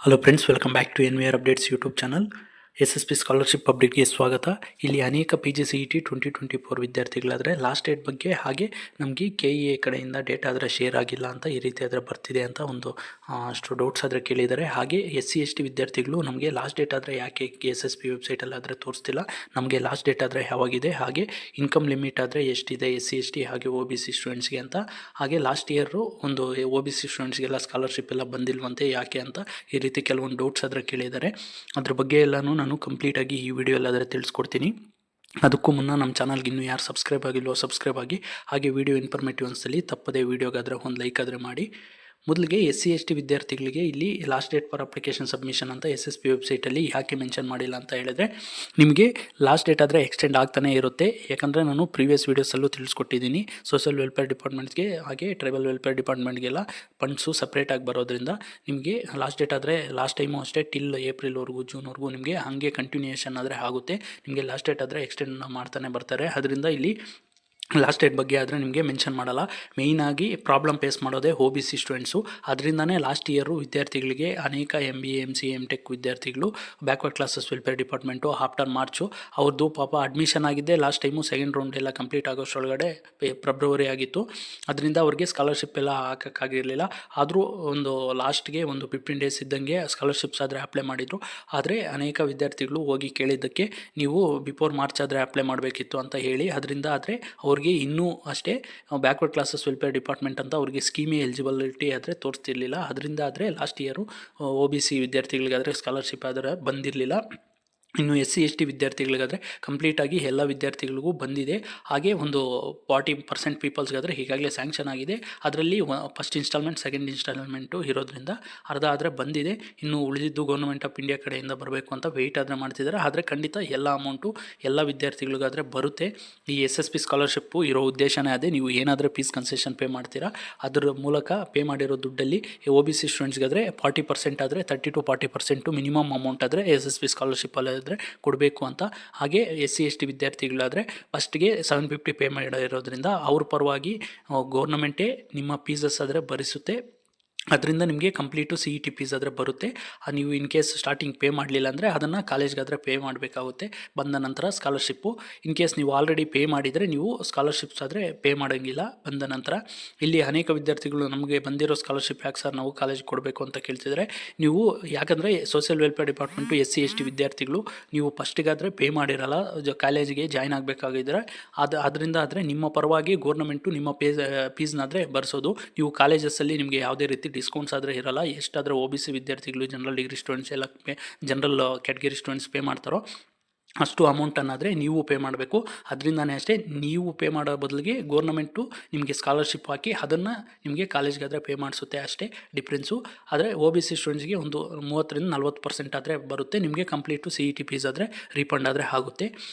Hello friends, welcome back to NVR updates YouTube channel. SSP scholarship ಅಪ್ಡೇಟ್ಗೆ ಸ್ವಾಗತ. ಇಲ್ಲಿ ಅನೇಕ PGCET 2024 ವಿದ್ಯಾರ್ಥಿಗಳಾದರೆ ಲಾಸ್ಟ್ ಡೇಟ್ ಬಗ್ಗೆ ಹಾಗೆ ನಮಗೆ KEA ಕಡೆಯಿಂದ ಡೇಟ್ ಆದರೆ ಶೇರ್ ಆಗಿಲ್ಲ ಅಂತ ಈ ರೀತಿ ಆದರೆ ಬರ್ತಿದೆ ಅಂತ ಒಂದು ಅಷ್ಟು ಡೌಟ್ಸ್ ಆದರೆ ಕೇಳಿದ್ದಾರೆ. ಹಾಗೆ SC/ST ವಿದ್ಯಾರ್ಥಿಗಳು ನಮಗೆ ಲಾಸ್ಟ್ ಡೇಟ್ ಆದರೆ ಯಾಕೆ SSP ವೆಬ್ಸೈಟಲ್ಲಿ ಆದರೆ ತೋರಿಸ್ತಿಲ್ಲ, ನಮಗೆ ಲಾಸ್ಟ್ ಡೇಟ್ ಆದರೆ ಯಾವಾಗಿದೆ, ಹಾಗೆ ಇನ್ಕಮ್ ಲಿಮಿಟ್ ಆದರೆ ಎಷ್ಟಿದೆ SC/ST ಹಾಗೆ OBC ಸ್ಟೂಡೆಂಟ್ಸ್ಗೆ ಅಂತ, ಹಾಗೆ ಲಾಸ್ಟ್ ಇಯರು ಒಂದು OBC ಸ್ಟೂಡೆಂಟ್ಸ್ಗೆಲ್ಲ ಸ್ಕಾಲರ್ಶಿಪ್ ಎಲ್ಲ ಬಂದಿಲ್ವಂತೆ ಯಾಕೆ ಅಂತ ಈ ರೀತಿ ಕೆಲವೊಂದು ಡೌಟ್ಸ್ ಆದರೆ ಕೇಳಿದ್ದಾರೆ. ಅದ್ರ ಬಗ್ಗೆ ಎಲ್ಲನೂ ನಾನು ಕಂಪ್ಲೀಟಾಗಿ ಈ ವಿಡಿಯೋ ಎಲ್ಲಾದರೆ ತಿಳಿಸ್ಕೊಡ್ತೀನಿ. ಅದಕ್ಕೂ ಮುನ್ನ ನಮ್ಮ ಚಾನಲ್ಗೆ ಇನ್ನೂ ಯಾರು ಸಬ್ಸ್ಕ್ರೈಬ್ ಆಗಿಲ್ವೋ ಸಬ್ಸ್ಕ್ರೈಬ್ ಆಗಿ, ಹಾಗೆ ವಿಡಿಯೋ ಇನ್ಫಾರ್ಮೇಟಿವ್ ಅನಿಸಲಿ ತಪ್ಪದೇ ವಿಡಿಯೋಗಾದರೆ ಒಂದು ಲೈಕ್ ಆದರೆ ಮಾಡಿ. ಮೊದಲಿಗೆ SC/ST ವಿದ್ಯಾರ್ಥಿಗಳಿಗೆ ಇಲ್ಲಿ last date for application submission ಅಂತ SSP ವೆಬ್ಸೈಟಲ್ಲಿ ಯಾಕೆ ಮೆನ್ಷನ್ ಮಾಡಿಲ್ಲ ಅಂತ ಹೇಳಿದ್ರೆ, ನಿಮಗೆ ಲಾಸ್ಟ್ ಡೇಟ್ ಆದರೆ ಎಕ್ಸ್ಟೆಂಡ್ ಆಗ್ತಾನೆ ಇರುತ್ತೆ. ಯಾಕಂದರೆ ನಾನು ಪ್ರೀವಿಯಸ್ ವೀಡಿಯೋಸಲ್ಲೂ ತಿಳಿಸ್ಕೊಟ್ಟಿದ್ದೀನಿ, ಸೋಷಿಯಲ್ ವೆಲ್ಫೇರ್ ಡಿಪಾರ್ಟ್ಮೆಂಟ್ಗೆ ಹಾಗೆ ಟ್ರೈಬಲ್ ವೆಲ್ಫೇರ್ ಡಿಪಾರ್ಟ್ಮೆಂಟ್ಗೆಲ್ಲ ಫಂಡ್ಸು ಸಪ್ರೇಟಾಗಿ ಬರೋದ್ರಿಂದ ನಿಮಗೆ ಲಾಸ್ಟ್ ಡೇಟ್ ಆದರೆ ಲಾಸ್ಟ್ ಟೈಮು ಅಷ್ಟೇ ಟಿಲ್ ಏಪ್ರಿಲ್ವರೆಗೂ ಜೂನ್ವರೆಗೂ ನಿಮಗೆ ಹಾಗೆ ಕಂಟಿನ್ಯೂಯೇಷನ್ ಆದರೆ ಆಗುತ್ತೆ. ನಿಮಗೆ ಲಾಸ್ಟ್ ಡೇಟ್ ಆದರೆ ಎಕ್ಸ್ಟೆಂಡ್ ಮಾಡ್ತಾನೆ ಬರ್ತಾರೆ. ಅದರಿಂದ ಇಲ್ಲಿ ಲಾಸ್ಟ್ ಡೇಟ್ ಬಗ್ಗೆ ಆದರೆ ನಿಮಗೆ ಮೆನ್ಷನ್ ಮಾಡಲ್ಲ. ಮೇಯ್ನಾಗಿ ಪ್ರಾಬ್ಲಮ್ ಫೇಸ್ ಮಾಡೋದೇ OBC ಸ್ಟೂಡೆಂಟ್ಸು. ಅದರಿಂದನೇ ಲಾಸ್ಟ್ ಇಯರು ವಿದ್ಯಾರ್ಥಿಗಳಿಗೆ ಅನೇಕ MBA MCA MTech ವಿದ್ಯಾರ್ಥಿಗಳು backward classes welfare department after March ಅವ್ರದ್ದು ಪಾಪ ಅಡ್ಮಿಷನ್ ಆಗಿದೆ ಲಾಸ್ಟ್ ಟೈಮು ಸೆಕೆಂಡ್ ರೌಂಡ್ ಎಲ್ಲ ಕಂಪ್ಲೀಟ್ ಆಗೋಷ್ಟರೊಳಗಡೆ ಫೆಬ್ರವರಿ ಆಗಿತ್ತು. ಅದರಿಂದ ಅವ್ರಿಗೆ ಸ್ಕಾಲರ್ಶಿಪ್ ಎಲ್ಲ ಹಾಕೋಕ್ಕಾಗಿರಲಿಲ್ಲ. ಆದರೂ ಒಂದು ಲಾಸ್ಟ್ಗೆ ಒಂದು 15 ಡೇಸ್ ಇದ್ದಂಗೆ ಸ್ಕಾಲರ್ಶಿಪ್ಸ್ ಆದರೆ ಅಪ್ಲೈ ಮಾಡಿದರು. ಆದರೆ ಅನೇಕ ವಿದ್ಯಾರ್ಥಿಗಳು ಹೋಗಿ ಕೇಳಿದ್ದಕ್ಕೆ ನೀವು ಬಿಫೋರ್ ಮಾರ್ಚ್ ಆದರೆ ಅಪ್ಲೈ ಮಾಡಬೇಕಿತ್ತು ಅಂತ ಹೇಳಿ, ಅದರಿಂದ ಆದರೆ ಅವ್ರಿಗೆ ಇನ್ನೂ ಅಷ್ಟೇ ಬ್ಯಾಕ್ವರ್ಡ್ ಕ್ಲಾಸಸ್ ವೆಲ್ಫೇರ್ ಡಿಪಾರ್ಟ್ಮೆಂಟ್ ಅಂತ ಅವ್ರಿಗೆ ಸ್ಕೀಮೇ ಎಲಿಜಿಬಿಲಿಟಿ ಆದರೆ ತೋರಿಸ್ತಿರ್ಲಿಲ್ಲ. ಅದರಿಂದ ಆದರೆ ಲಾಸ್ಟ್ ಇಯರು OBC ವಿದ್ಯಾರ್ಥಿಗಳಿಗಾದರೆ ಸ್ಕಾಲರ್ಶಿಪ್ ಆದರೆ ಬಂದಿರಲಿಲ್ಲ. ಇನ್ನು SC/ST ವಿದ್ಯಾರ್ಥಿಗಳಿಗಾದರೆ ಕಂಪ್ಲೀಟಾಗಿ ಎಲ್ಲ ವಿದ್ಯಾರ್ಥಿಗಳಿಗೂ ಬಂದಿದೆ. ಹಾಗೆ ಒಂದು 40% ಪೀಪಲ್ಸ್ಗಾದರೆ ಈಗಾಗಲೇ ಸ್ಯಾಂಕ್ಷನ್ ಆಗಿದೆ. ಅದರಲ್ಲಿ ಫಸ್ಟ್ ಇನ್ಸ್ಟಾಲ್ಮೆಂಟ್ ಸೆಕೆಂಡ್ ಇನ್ಸ್ಟಾಲ್ಮೆಂಟು ಇರೋದ್ರಿಂದ ಅರ್ಧ ಆದರೆ ಬಂದಿದೆ. ಇನ್ನು ಉಳಿದಿದ್ದು ಗೌರ್ಮೆಂಟ್ ಆಫ್ ಇಂಡಿಯಾ ಕಡೆಯಿಂದ ಬರಬೇಕು ಅಂತ ವೆಯ್ಟ್ ಆದರೆ ಮಾಡ್ತಿದ್ದಾರೆ. ಆದರೆ ಖಂಡಿತ ಎಲ್ಲ ಅಮೌಂಟು ಎಲ್ಲ ವಿದ್ಯಾರ್ಥಿಗಳಿಗಾದರೆ ಬರುತ್ತೆ. ಈ SSP ಸ್ಕಾಲರ್ಶಿಪ್ಪು ಇರೋ ಉದ್ದೇಶನೇ ಅದೇ. ನೀವು ಏನಾದರೂ ಫೀಸ್ ಕನ್ಸೆಷನ್ ಪೇ ಮಾಡ್ತೀರಾ, ಅದರ ಮೂಲಕ ಪೇ ಮಾಡಿರೋ ದುಡ್ಡಲ್ಲಿ OBC ಸ್ಟೂಡೆಂಟ್ಸ್ಗಾದರೆ 40% ಆದರೆ 30 to 40% ಮಿನಿಮಮ್ ಅಮೌಂಟ್ ಆದರೆ SSP ಸ್ಕಾಲರ್ಶಿಪ್ಪಲ್ಲಿ ಕೊಡಬೇಕು ಅಂತ. ಹಾಗೆ SC/ST ವಿದ್ಯಾರ್ಥಿಗಳಾದರೆ ಫಸ್ಟ್ಗೆ 750 ಪೇ ಮಾಡಿರೋದ್ರಿಂದ ಅವ್ರ ಪರವಾಗಿ ಗೌರ್ನಮೆಂಟೇ ನಿಮ್ಮ ಫೀಸಸ್ ಆದರೆ ಭರಿಸುತ್ತೆ. ಅದರಿಂದ ನಿಮಗೆ ಕಂಪ್ಲೀಟು CET ಫೀಸ್ ಆದರೆ ಬರುತ್ತೆ. ನೀವು ಇನ್ ಕೇಸ್ ಸ್ಟಾರ್ಟಿಂಗ್ ಪೇ ಮಾಡಲಿಲ್ಲ ಅಂದರೆ ಅದನ್ನು ಕಾಲೇಜ್ಗಾದರೆ ಪೇ ಮಾಡಬೇಕಾಗುತ್ತೆ ಬಂದ ನಂತರ ಸ್ಕಾಲರ್ಶಿಪ್ಪು. ಇನ್ ಕೇಸ್ ನೀವು ಆಲ್ರೆಡಿ ಪೇ ಮಾಡಿದರೆ ನೀವು ಸ್ಕಾಲರ್ಶಿಪ್ಸ್ ಆದರೆ ಪೇ ಮಾಡೋಂಗಿಲ್ಲ ಬಂದ ನಂತರ. ಇಲ್ಲಿ ಅನೇಕ ವಿದ್ಯಾರ್ಥಿಗಳು ನಮಗೆ ಬಂದಿರೋ ಸ್ಕಾಲರ್ಶಿಪ್ ಯಾಕೆ ಸರ್ ನಾವು ಕಾಲೇಜ್ ಕೊಡಬೇಕು ಅಂತ ಕೇಳ್ತಿದ್ದಾರೆ. ನೀವು ಯಾಕಂದರೆ ಸೋಷಿಯಲ್ ವೆಲ್ಫೇರ್ ಡಿಪಾರ್ಟ್ಮೆಂಟು SC/ST ವಿದ್ಯಾರ್ಥಿಗಳು ನೀವು ಫಸ್ಟಿಗಾದರೆ ಪೇ ಮಾಡಿರಲ್ಲ, ಕಾಲೇಜಿಗೆ ಜಾಯ್ನ್ ಆಗಬೇಕಾಗಿದ್ದರೆ ಅದರಿಂದ ಆದರೆ ನಿಮ್ಮ ಪರವಾಗಿ ಗೋರ್ನಮೆಂಟು ನಿಮ್ಮ ಫೀಸ್ನಾದರೆ ಭರಿಸೋದು. ನೀವು ಕಾಲೇಜಸ್ಸಲ್ಲಿ ನಿಮಗೆ ಯಾವುದೇ ರೀತಿ ಡಿಸ್ಕೌಂಟ್ಸ್ ಆದರೆ ಇರಲ್ಲ. ಎಷ್ಟಾದರೆ OBC ವಿದ್ಯಾರ್ಥಿಗಳು ಜನರಲ್ ಡಿಗ್ರಿ ಸ್ಟೂಡೆಂಟ್ಸ್ ಎಲ್ಲ ಜನರಲ್ ಕ್ಯಾಟಗರಿ ಸ್ಟೂಡೆಂಟ್ಸ್ ಪೇ ಮಾಡ್ತಾರೋ ಅಷ್ಟು ಅಮೌಂಟನ್ನಾದರೆ ನೀವು ಪೇ ಮಾಡಬೇಕು. ಅದರಿಂದನೇ ಅಷ್ಟೇ, ನೀವು ಪೇ ಮಾಡೋ ಬದಲಿಗೆ ಗೋರ್ನಮೆಂಟು ನಿಮಗೆ ಸ್ಕಾಲರ್ಶಿಪ್ ಹಾಕಿ ಅದನ್ನು ನಿಮಗೆ ಕಾಲೇಜ್ಗಾದರೆ ಪೇ ಮಾಡಿಸುತ್ತೆ, ಅಷ್ಟೇ ಡಿಫ್ರೆನ್ಸು. ಆದರೆ OBC ಸ್ಟೂಡೆಂಟ್ಸ್ಗೆ ಒಂದು 30-40% ಆದರೆ ಬರುತ್ತೆ. ನಿಮಗೆ ಕಂಪ್ಲೀಟು CET ಫೀಸ್ ಆದರೆ ರೀಫಂಡ್ ಆದರೆ ಆಗುತ್ತೆ,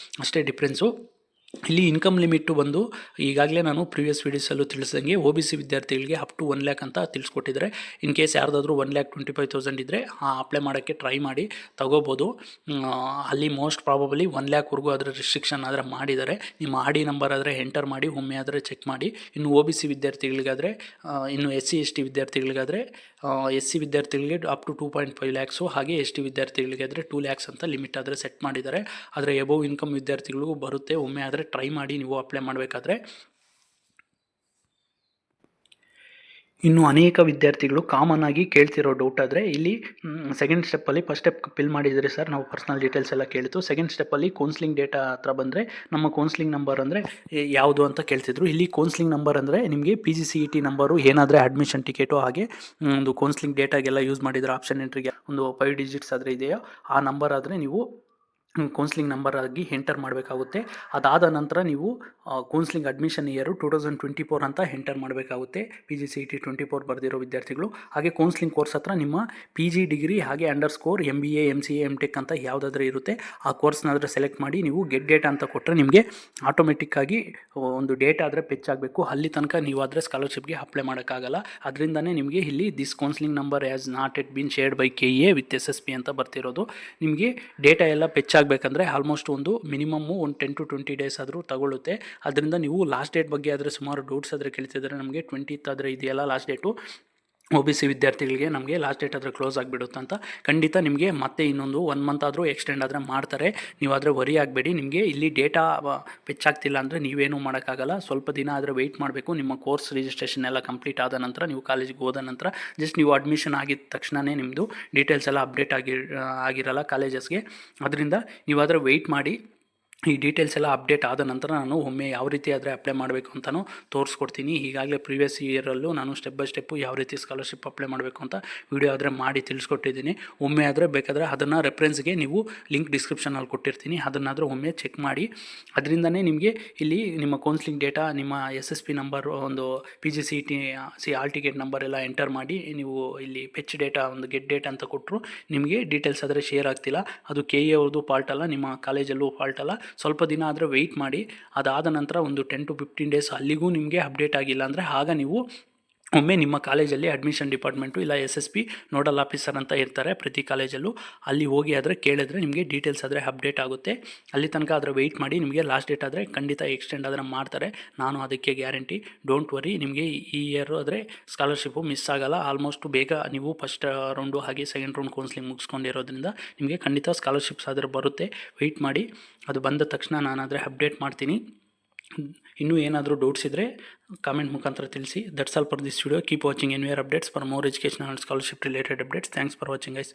ಅಷ್ಟೇ ಡಿಫ್ರೆನ್ಸು. ಇಲ್ಲಿ ಇನ್ಕಮ್ ಲಿಮಿಟ್ಟು ಬಂದು ಈಗಾಗಲೇ ನಾನು ಪ್ರೀವಿಯಸ್ ವೀಡಿಯೋಸಲ್ಲೂ ತಿಳಿಸಿದಂಗೆ OBC ವಿದ್ಯಾರ್ಥಿಗಳಿಗೆ ಅಪ್ ಟು 1 lakh ಅಂತ ತಿಳಿಸ್ಕೊಟ್ಟಿದ್ದಾರೆ. ಇನ್ ಕೇಸ್ ಯಾರ್ದಾದ್ರೂ 1,25,000 ಇದ್ದರೆ ಅಪ್ಲೈ ಮಾಡೋಕ್ಕೆ ಟ್ರೈ ಮಾಡಿ, ತಗೋಬೋದು. ಅಲ್ಲಿ ಮೋಸ್ಟ್ ಪ್ರಾಬಬಲಿ 1 lakhವರೆಗೂ ಅದರ ರಿಸ್ಟ್ರಿಕ್ಷನ್ ಆದರೆ ಮಾಡಿದ್ದಾರೆ. ನಿಮ್ಮ RD ನಂಬರ್ ಆದರೆ ಎಂಟರ್ ಮಾಡಿ ಒಮ್ಮೆ ಆದರೆ ಚೆಕ್ ಮಾಡಿ. ಇನ್ನು OBC ವಿದ್ಯಾರ್ಥಿಗಳಿಗಾದರೆ, ಇನ್ನು SC/ST ವಿದ್ಯಾರ್ಥಿಗಳಿಗಾದರೆ SC ವಿದ್ಯಾರ್ಥಿಗಳಿಗೆ ಅಪ್ ಟು 2.5 lakhs, ಹಾಗೆ ST ವಿದ್ಯಾರ್ಥಿಗಳಿಗೆ ಆದರೆ 2 lakhs ಅಂತ ಲಿಮಿಟ್ ಆದರೆ ಸೆಟ್ ಮಾಡಿದ್ದಾರೆ. ಆದರೆ ಎಬೋವ್ ಇನ್ಕಮ್ ವಿದ್ಯಾರ್ಥಿಗಳಿಗೂ ಬರುತ್ತೆ, ಒಮ್ಮೆ ಆದರೆ ಟ್ರೈ ಮಾಡಿ ನೀವು ಅಪ್ಲೈ ಮಾಡಬೇಕಾದ್ರೆ. ಇನ್ನು ಅನೇಕ ವಿದ್ಯಾರ್ಥಿಗಳು ಕಾಮನ್ ಆಗಿ ಕೇಳ್ತಿರೋ ಡೌಟ್ ಆದರೆ, ಇಲ್ಲಿ ಸೆಕೆಂಡ್ ಸ್ಟೆಪ್ಪಲ್ಲಿ ಫಸ್ಟ್ ಸ್ಟೆಪ್ ಫಿಲ್ ಮಾಡಿದರೆ ಸರ್ ನಾವು ಪರ್ಸ್ನಲ್ ಡೀಟೇಲ್ಸ್ ಎಲ್ಲ ಕೇಳಿತು. ಸೆಕೆಂಡ್ ಸ್ಟೆಪ್ಪಲ್ಲಿ ಕೌನ್ಸ್ಲಿಂಗ್ ಡೇಟಾ ಹತ್ರ ಬಂದರೆ ನಮ್ಮ ಕೌನ್ಸ್ಲಿಂಗ್ ನಂಬರ್ ಅಂದರೆ ಯಾವುದು ಅಂತ ಕೇಳ್ತಿದ್ರು. ಇಲ್ಲಿ ಕೌನ್ಸ್ಲಿಂಗ್ ನಂಬರ್ ಅಂದರೆ ನಿಮಗೆ PGCET ನಂಬರು, ಏನಾದರೆ ಅಡ್ಮಿಷನ್ ಟಿಕೆಟು, ಹಾಗೆ ಒಂದು ಕೌನ್ಸ್ಲಿಂಗ್ ಡೇಟಾಗೆಲ್ಲ ಯೂಸ್ ಮಾಡಿದರೆ ಆಪ್ಷನ್ ಎಂಟ್ರಿಗೆ ಒಂದು 5 digits ಆದರೆ ಇದೆಯೋ ಆ ನಂಬರ್ ಆದರೆ ನೀವು ಕೌನ್ಸ್ಲಿಂಗ್ ನಂಬರ್ ಆಗಿ ಎಂಟರ್ ಮಾಡಬೇಕಾಗುತ್ತೆ. ಅದಾದ ನಂತರ ನೀವು ಕೌನ್ಸ್ಲಿಂಗ್ ಅಡ್ಮಿಷನ್ ಇಯರು 2024 ಅಂತ ಎಂಟರ್ ಮಾಡಬೇಕಾಗುತ್ತೆ. PGCET 24 ಬರೆದಿರೋ ವಿದ್ಯಾರ್ಥಿಗಳು. ಹಾಗೆ ಕೌನ್ಸ್ಲಿಂಗ್ ಕೋರ್ಸ್ ಹತ್ರ ನಿಮ್ಮ PG ಡಿಗ್ರಿ ಹಾಗೆ ಅಂಡರ್ಸ್ಕೋರ್ MBA MCA MTech ಅಂತ ಯಾವುದಾದ್ರೂ ಇರುತ್ತೆ, ಆ ಕೋರ್ಸ್ನಾದರೆ ಸೆಲೆಕ್ಟ್ ಮಾಡಿ ನೀವು ಗೆಟ್ ಡೇಟಾ ಅಂತ ಕೊಟ್ಟರೆ ನಿಮಗೆ ಆಟೋಮೆಟಿಕ್ಕಾಗಿ ಒಂದು ಡೇಟಾ ಆದರೆ ಫೆಚ್ ಆಗಬೇಕು. ಅಲ್ಲಿ ತನಕ ನೀವು ಆದರೆ ಸ್ಕಾಲರ್ಶಿಪ್ಗೆ ಅಪ್ಲೈ ಮಾಡೋಕ್ಕಾಗಲ್ಲ. ಅದರಿಂದನೇ ನಿಮಗೆ ಇಲ್ಲಿ this counselling number has not yet been shared by KEA with SSP ಅಂತ ಬರ್ತಿರೋದು. ನಿಮಗೆ ಡೇಟಾ ಎಲ್ಲ ಫೆಚ್ ಆಗಬೇಕಂದ್ರೆ ಆಲ್ಮೋಸ್ಟ್ ಒಂದು ಮಿನಿಮಮ್ಮು ಒಂದು 10 to 20 days ಆದರೂ ತಗೊಳ್ಳುತ್ತೆ. ಅದರಿಂದ ನೀವು ಲಾಸ್ಟ್ ಡೇಟ್ ಬಗ್ಗೆ ಆದರೆ ಸುಮಾರು ಡೌಟ್ಸ್ ಆದರೆ ಕೇಳ್ತಿದ್ದಾರೆ. ನಮಗೆ 20th ಆದರೆ ಇದೆಯಲ್ಲ ಲಾಸ್ಟ್ ಡೇಟು, OBC ವಿದ್ಯಾರ್ಥಿಗಳಿಗೆ ನಮಗೆ ಲಾಸ್ಟ್ ಡೇಟ್ ಆದರೆ ಕ್ಲೋಸ್ ಆಗಿಬಿಡುತ್ತೆ ಅಂತ. ಖಂಡಿತ ನಿಮಗೆ ಮತ್ತೆ ಇನ್ನೊಂದು 1 ಮಂತ್ ಆದರೂ ಎಕ್ಸ್ಟೆಂಡ್ ಆದರೆ ಮಾಡ್ತಾರೆ. ನೀವಾದರೆ ವರಿ ಆಗಬೇಡಿ. ನಿಮಗೆ ಇಲ್ಲಿ ಡೇಟಾ ಹೆಚ್ಚಾಗ್ತಿಲ್ಲ ಅಂದರೆ ನೀವೇನೂ ಮಾಡೋಕ್ಕಾಗಲ್ಲ. ಸ್ವಲ್ಪ ದಿನ ಆದರೆ ವೆಯ್ಟ್ ಮಾಡಬೇಕು. ನಿಮ್ಮ ಕೋರ್ಸ್ ರಿಜಿಸ್ಟ್ರೇಷನ್ ಎಲ್ಲ ಕಂಪ್ಲೀಟ್ ಆದ ನಂತರ, ನೀವು ಕಾಲೇಜಿಗೆ ಹೋದ ನಂತರ, ಜಸ್ಟ್ ನೀವು ಅಡ್ಮಿಷನ್ ಆಗಿದ ತಕ್ಷಣವೇ ನಿಮ್ಮದು ಡೀಟೇಲ್ಸ್ ಎಲ್ಲ ಅಪ್ಡೇಟ್ ಆಗಿರಲ್ಲ ಕಾಲೇಜಸ್ಗೆ. ಅದರಿಂದ ನೀವಾದರೆ ವೆಯ್ಟ್ ಮಾಡಿ. ಈ ಡೀಟೇಲ್ಸ್ ಎಲ್ಲ ಅಪ್ಡೇಟ್ ಆದ ನಂತರ ನಾನು ಒಮ್ಮೆ ಯಾವ ರೀತಿ ಆದರೆ ಅಪ್ಲೈ ಮಾಡಬೇಕು ಅಂತಲೂ ತೋರಿಸ್ಕೊಡ್ತೀನಿ. ಈಗಾಗಲೇ ಪ್ರೀವಿಯಸ್ ಇಯರಲ್ಲೂ ನಾನು ಸ್ಟೆಪ್ ಬೈ ಸ್ಟೆಪ್ಪು ಯಾವ ರೀತಿ ಸ್ಕಾಲರ್ಶಿಪ್ ಅಪ್ಲೈ ಮಾಡಬೇಕು ಅಂತ ವಿಡಿಯೋ ಆದರೆ ಮಾಡಿ ತಿಳಿಸ್ಕೊಟ್ಟಿದ್ದೀನಿ. ಒಮ್ಮೆ ಆದರೆ ಬೇಕಾದರೆ ಅದನ್ನು ರೆಫರೆನ್ಸ್ಗೆ ನೀವು ಲಿಂಕ್ ಡಿಸ್ಕ್ರಿಪ್ಷನಲ್ಲಿ ಕೊಟ್ಟಿರ್ತೀನಿ, ಅದನ್ನಾದರೂ ಒಮ್ಮೆ ಚೆಕ್ ಮಾಡಿ. ಅದರಿಂದನೇ ನಿಮಗೆ ಇಲ್ಲಿ ನಿಮ್ಮ ಕೌನ್ಸಿಲಿಂಗ್ ಡೇಟಾ, ನಿಮ್ಮ SSP ನಂಬರ್, ಒಂದು PGCET ಆಲ್ ಟಿಕೆಟ್ ನಂಬರ್ ಎಲ್ಲ ಎಂಟರ್ ಮಾಡಿ ನೀವು ಇಲ್ಲಿ ಫೆಚ್ ಡೇಟಾ, ಒಂದು ಗೆಟ್ ಡೇಟ್ ಅಂತ ಕೊಟ್ಟರು ನಿಮಗೆ ಡೀಟೇಲ್ಸ್ ಆದರೆ ಶೇರ್ ಆಗ್ತಿಲ್ಲ. ಅದು KE ಅವ್ರದ್ದು ಫಾಲ್ಟ್ ಅಲ್ಲ, ನಿಮ್ಮ ಕಾಲೇಜಲ್ಲೂ ಫಾಲ್ಟ್ ಅಲ್ಲ. ಸ್ವಲ್ಪ ದಿನ ಆದರೆ ವೆಯ್ಟ್ ಮಾಡಿ. ಅದಾದ ನಂತರ ಒಂದು 10 to 15 ಡೇಸ್ ಅಲ್ಲಿಗೂ ನಿಮಗೆ ಅಪ್ಡೇಟ್ ಆಗಿಲ್ಲ ಅಂದರೆ ಆಗ ನೀವು ಒಮ್ಮೆ ನಿಮ್ಮ ಕಾಲೇಜಲ್ಲಿ ಅಡ್ಮಿಷನ್ ಡಿಪಾರ್ಟ್ಮೆಂಟು ಇಲ್ಲ SSP ನೋಡಲ್ ಆಫೀಸರ್ ಅಂತ ಇರ್ತಾರೆ ಪ್ರತಿ ಕಾಲೇಜಲ್ಲೂ, ಅಲ್ಲಿ ಹೋಗಿ ಆದರೆ ಕೇಳಿದ್ರೆ ನಿಮಗೆ ಡೀಟೇಲ್ಸ್ ಆದರೆ ಅಪ್ಡೇಟ್ ಆಗುತ್ತೆ. ಅಲ್ಲಿ ತನಕ ಆದರೆ ವೆಯ್ಟ್ ಮಾಡಿ. ನಿಮಗೆ ಲಾಸ್ಟ್ ಡೇಟ್ ಆದರೆ ಖಂಡಿತ ಎಕ್ಸ್ಟೆಂಡ್ ಆದರೆ ಮಾಡ್ತಾರೆ, ನಾನು ಅದಕ್ಕೆ ಗ್ಯಾರಂಟಿ. Don't worry. ನಿಮಗೆ ಈ ಇಯರ್ ಆದರೆ ಸ್ಕಾಲರ್ಶಿಪ್ಪು ಮಿಸ್ ಆಗಲ್ಲ. ಆಲ್ಮೋಸ್ಟ್ ಬೇಗ ನೀವು ಫಸ್ಟ್ ರೌಂಡು ಹಾಗೆ ಸೆಕೆಂಡ್ ರೌಂಡ್ ಕೌನ್ಸಿಲಿಂಗ್ ಮುಗಿಸ್ಕೊಂಡಿರೋದ್ರಿಂದ ನಿಮಗೆ ಖಂಡಿತ ಸ್ಕಾಲರ್ಶಿಪ್ಸ್ ಆದರೆ ಬರುತ್ತೆ. ವೆಯ್ಟ್ ಮಾಡಿ. ಅದು ಬಂದ ತಕ್ಷಣ ನಾನಾದರೆ ಅಪ್ಡೇಟ್ ಮಾಡ್ತೀನಿ. ಇನ್ನೂ ಏನಾದರೂ ಡೌಟ್ಸ್ ಇದ್ದರೆ ಕಾಮೆಂಟ್ ಮುಖಾಂತರ ತಿಳಿಸಿ. That's all for this video. Keep watching NVR updates for more educational and scholarship related updates. Thanks for watching guys.